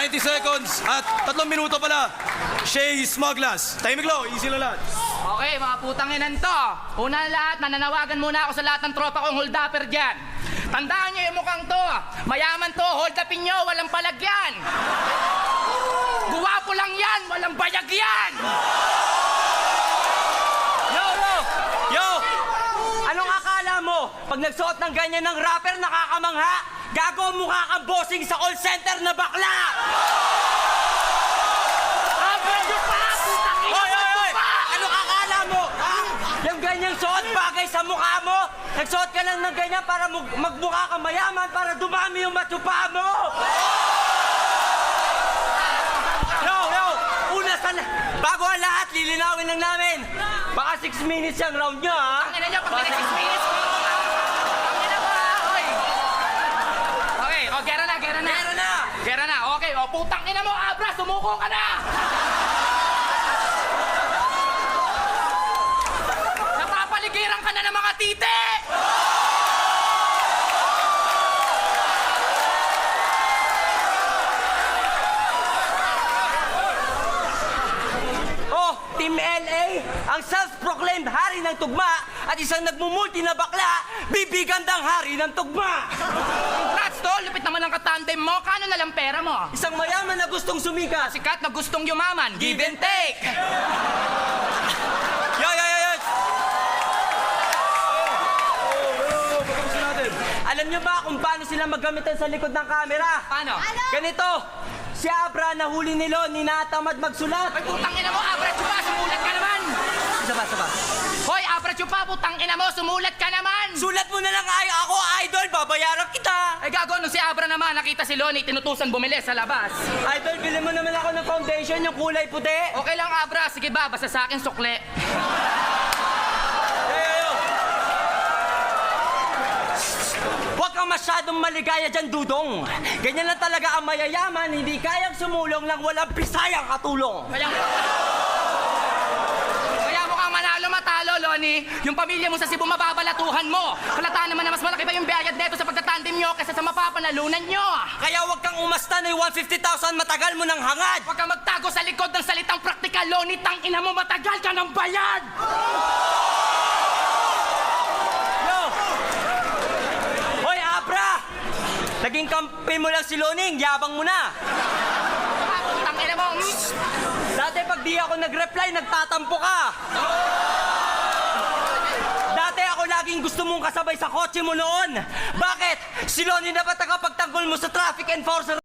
90 seconds at 3 minuto pala. Shay Smuglas. Tahimik lo, easy lang lahat. Okay, mga putang inan to. Una na lahat, mananawagan muna ako sa lahat ng tropa kong hold upper dyan. Tandaan nyo yung mukhang to. Mayaman to, hold upin nyo, walang palagyan. Guwapo lang yan, walang bayag yan. Yo! Anong akala mo? Pag nagsuot ng ganyan ng rapper, nakakamangha? Gago, mukha kang bossing sa call center na bakla! Anong akala mo? Ha? Yung ganyang suot bagay sa mukha mo? Nagsuot ka lang ng ganyan para magmukha kang mayaman para dumami yung matsupa mo! Una bago ang lahat, lilinawin lang namin. Baka 6 minutes yung round nyo, ha? Ang ina nyo, pag 6 minutes, ang ina mo, ha? Okay, o, gera na. Gera na, okay. O, putang ina mo, Abra, sumuko ka na! Napapaligiran ka na ng mga titi! Team LA, ang self-proclaimed hari ng tugma at isang nagmumulti na bakla, bibigandang hari ng tugma. Congrats, tol! Lupit naman ang katandem mo. Kano na lang pera mo? Isang mayaman na gustong sumikat. Sikat na gustong yumaman. Give and take! Yo! Alam nyo ba kung paano sila maggamitan sa likod ng camera? Paano? Ganito, si Abra nahuli ni Lon, ninatamad magsulat. Ay, putang ina mo, Abra Chupa, sumulat ka naman! Saba. Hoy, Abra Chupa, putang ina mo, sumulat ka naman! Sulat mo na lang ako, idol, babayaran kita. Ay, gago, nung si Abra naman, nakita si Lonnie, tinutusan bumili sa labas. Idol, bilhin mo naman ako ng foundation, yung kulay puti. Okay lang, Abra. Sige ba, basta sa akin, sukle. Huwag kang masyadong maligaya dyan, Dudong. Ganyan lang talaga ang mayayaman, hindi kayang sumulong lang walang pisayang katulong. Kaya mo kang manalo matalo, Lonnie. Yung pamilya mo sa Cebu mababalatuhan mo. Kalataan naman na mas malaki pa yung bayad neto sa pagtatandem nyo kaysa sa mapapanalunan nyo. Kaya huwag kang umasta na yung 150,000 matagal mo ng hangad. Huwag kang magtago sa likod ng salitang praktikal, Lonnie. Tang ina mo, matagal ka ng bayad. Naging kampi mo lang si Loning, yabang mo na. Tang ina mo. Dati pag di ako nag-reply, nagtatampo ka. Dati ako laging gusto mong kasabay sa kotse mo noon. Bakit? Si Loning na ba tagapagtanggol mo sa traffic enforcer?